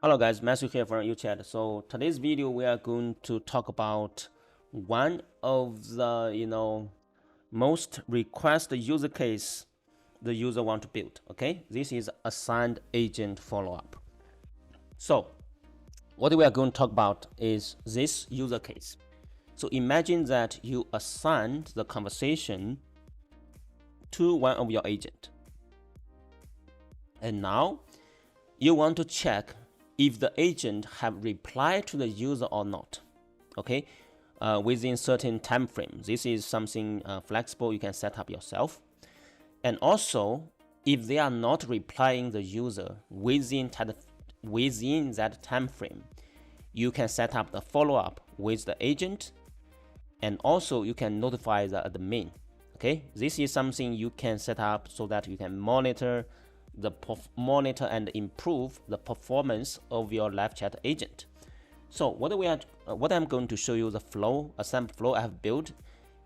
Hello guys, Matthew here from UChat. So today's video we are going to talk about one of the most requested use case the user want to build. Okay, this is assigned agent follow-up. So what we are going to talk about is this user case. So imagine that you assigned the conversation to one of your agent, and now you want to check if the agent have replied to the user or not, okay, within certain time frame. This is something flexible you can set up yourself. And also, if they are not replying the user within that time frame, you can set up the follow-up with the agent, and also you can notify the admin. Okay, this is something you can set up so that you can monitor and improve the performance of your live chat agent. So what I'm going to show you, the flow, a sample flow I have built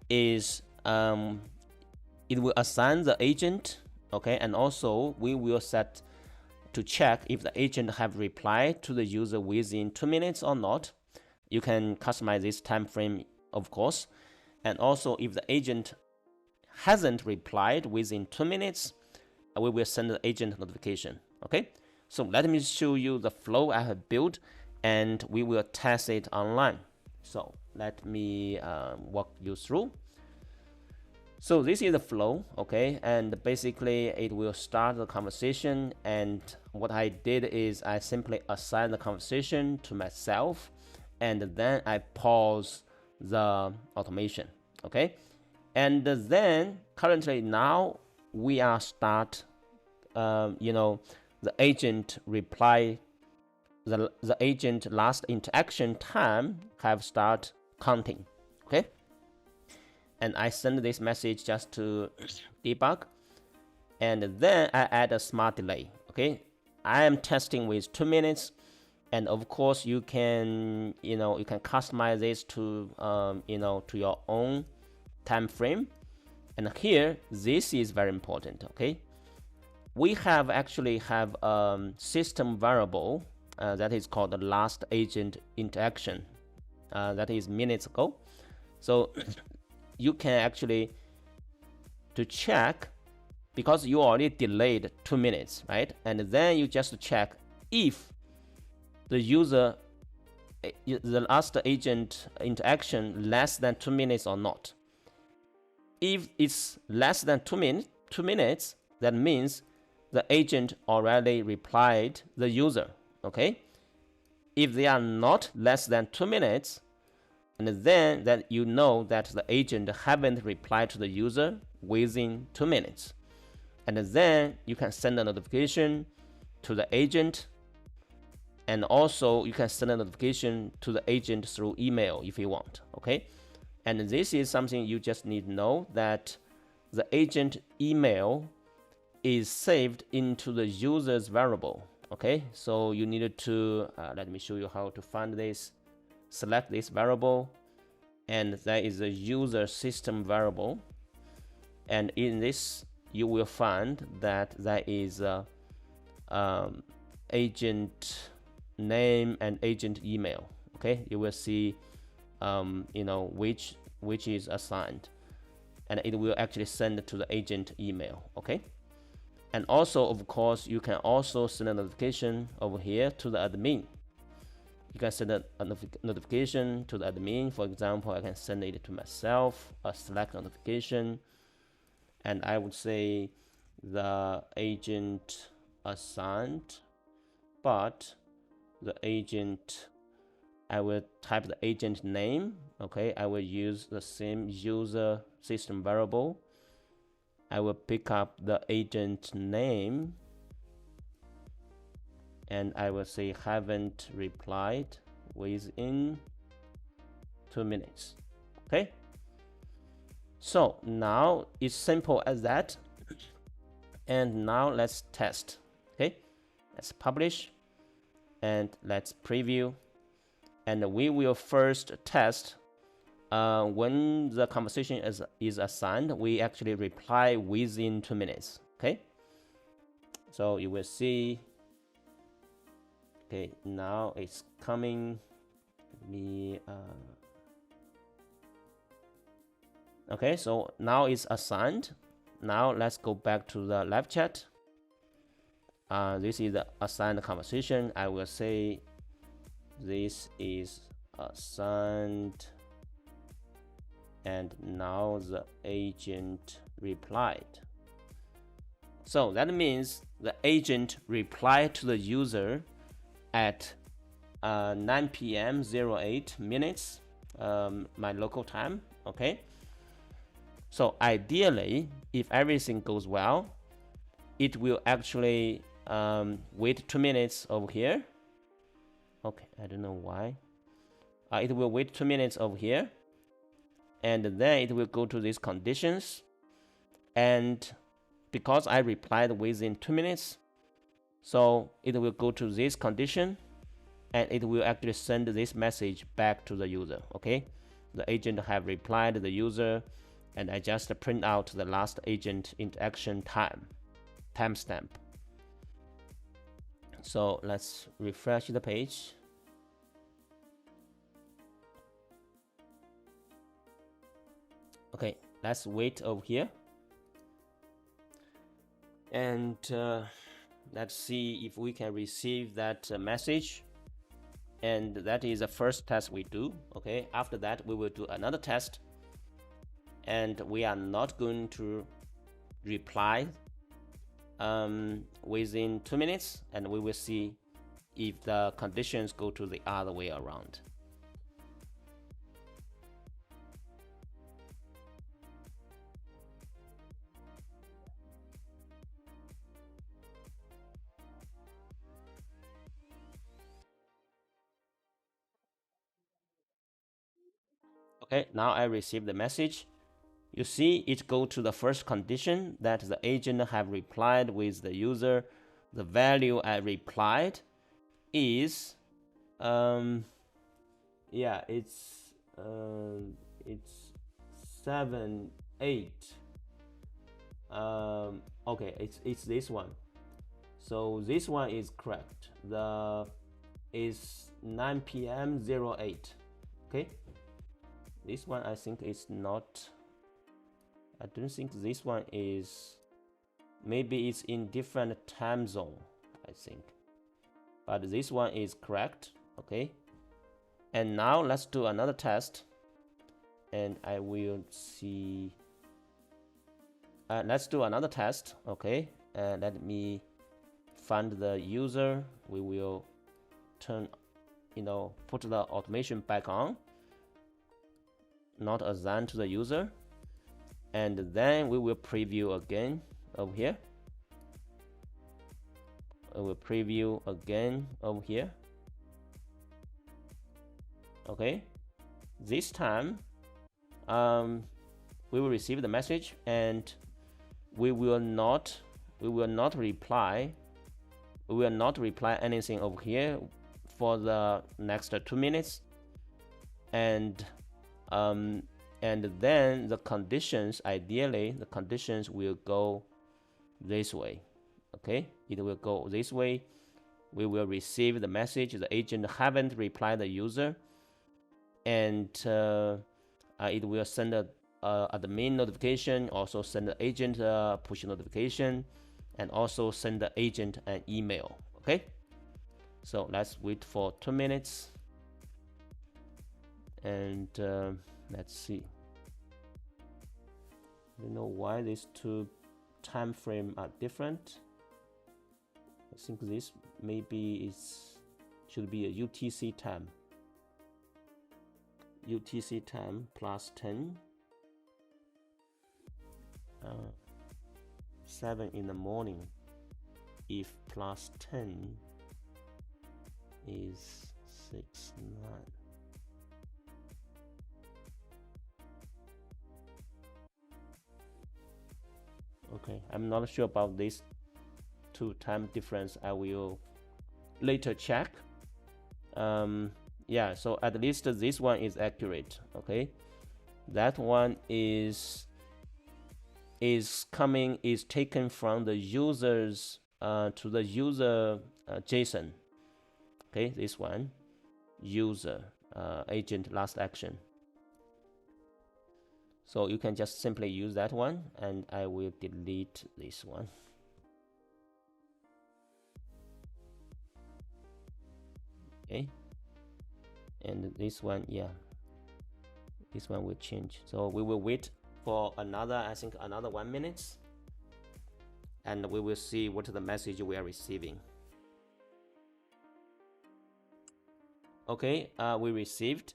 is it will assign the agent, okay, and also we will set to check if the agent have replied to the user within 2 minutes or not. You can customize this time frame, of course, and also if the agent hasn't replied within 2 minutes, we will send the agent notification. Okay, so let me show you the flow I have built and we will test it online. So let me walk you through. So this is the flow, okay, and basically it will start the conversation, and what I did is I simply assign the conversation to myself, and then I pause the automation, okay, and then currently now we are start the agent reply, the agent last interaction time have start counting, okay, and I send this message just to debug, and then I add a smart delay. Okay, I am testing with 2 minutes, and of course you can customize this to to your own time frame. And here this is very important. Okay, we actually have a system variable that is called the last agent interaction, that is minutes ago. So you can actually to check, because you already delayed 2 minutes, right? And then you just check if the user, the last agent interaction less than 2 minutes or not. If it's less than 2 minutes, that means the agent already replied the user, okay? If they are not less than 2 minutes, and then that you know that the agent haven't replied to the user within 2 minutes. And then you can send a notification to the agent, and also you can send a notification to the agent through email if you want, okay? And this is something you just need to know, that the agent email is saved into the user's variable, okay? So you needed to, let me show you how to find this. Select this variable, and that is a user system variable, and in this you will find that there is agent name and agent email. Okay, you will see which is assigned, and it will actually send it to the agent email. Okay, and also of course you can also send a notification over here to the admin. You can send a notification to the admin. For example, I can send it to myself, a Slack notification, and I would say the agent assigned, but the agent, I will type the agent name. Okay, I will use the same user system variable. I will pick up the agent name, and I will say haven't replied within 2 minutes. Okay, so now it's simple as that. And now let's test. Okay, let's publish and let's preview, and we will first test when the conversation is assigned, we actually reply within 2 minutes. Okay, so you will see Okay, now it's coming. Okay, so now it's assigned. Now let's go back to the live chat. This is the assigned conversation. I will say this is assigned, and now the agent replied. So that means the agent replied to the user at 9 p.m. 08 minutes, my local time. Okay, so ideally, if everything goes well, it will actually wait 2 minutes over here. Okay, I don't know why. It will wait 2 minutes over here, and then it will go to these conditions. And because I replied within 2 minutes, so it will go to this condition, and it will actually send this message back to the user. Okay, the agent have replied to the user, and I just print out the last agent interaction timestamp. So let's refresh the page. Okay, let's wait over here, and let's see if we can receive that message. And that is the first test we do. Okay, after that we will do another test, and we are not going to reply within 2 minutes, and we will see if the conditions go to the other way around. Okay, now I received the message. You see it go to the first condition that the agent have replied with the user. The value I replied is yeah, it's 7 8. Okay, it's this one. So this one is correct. The is 9 p.m. 08. Okay, this one I think is not. I don't think this one is. Maybe it's in different time zone, I think. But this one is correct. Okay. And now let's do another test. And I will see. Let's do another test. Okay. Let me find the user. We will turn, put the automation back on. Not assigned to the user. And then we will preview again over here. I will preview again over here. Okay, this time we will receive the message, and we will not reply anything over here for the next 2 minutes, and then the conditions, ideally the conditions will go this way. Okay, it will go this way. We will receive the message, the agent haven't replied the user, and it will send a admin notification, also send the agent a push notification, and also send the agent an email. Okay, so let's wait for 2 minutes, and let's see. I don't know why these two time frame are different. I think this maybe should be a UTC time. UTC time plus 10. 7 in the morning. If plus 10 is 6, 9. Okay, I'm not sure about this two time difference. I will later check. Yeah, so at least this one is accurate. Okay, that one is taken from the users to the user JSON. Okay, this one, user agent last action. So you can just simply use that one, and I will delete this one. Okay, and this one, yeah, this one will change. So we will wait for another, I think another 1 minute, and we will see what the message we are receiving. Okay, we received.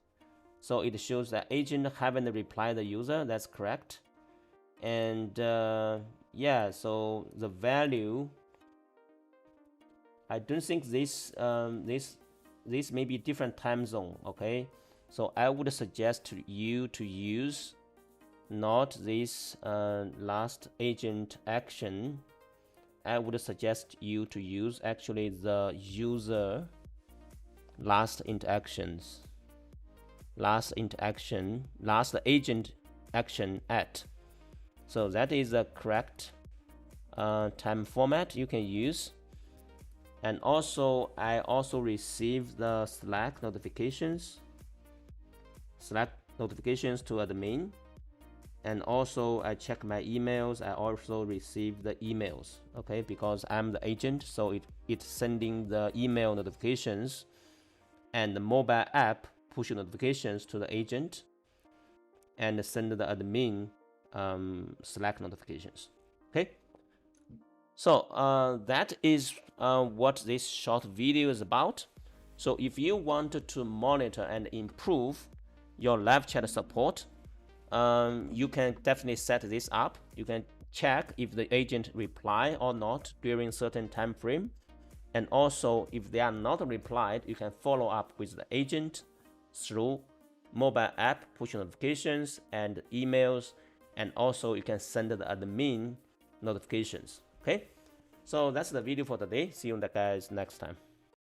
So it shows that agent haven't replied the user. That's correct. And yeah, so the value, I don't think this this may be different time zone. Okay, so I would suggest to you to use not this last agent action. I would suggest you to use actually the user last interactions, last agent action at. So that is the correct time format you can use. And also I also received the Slack notifications to admin, and also I check my emails. I also receive the emails, okay, because I'm the agent, so it's sending the email notifications and the mobile app push notifications to the agent, and send the admin Slack notifications. Okay, so that is what this short video is about. So if you want to monitor and improve your live chat support, you can definitely set this up. You can check if the agent reply or not during certain time frame, and also if they are not replied, you can follow up with the agent through mobile app push notifications and emails, and also you can send the admin notifications. Okay, so that's the video for today. See you guys next time.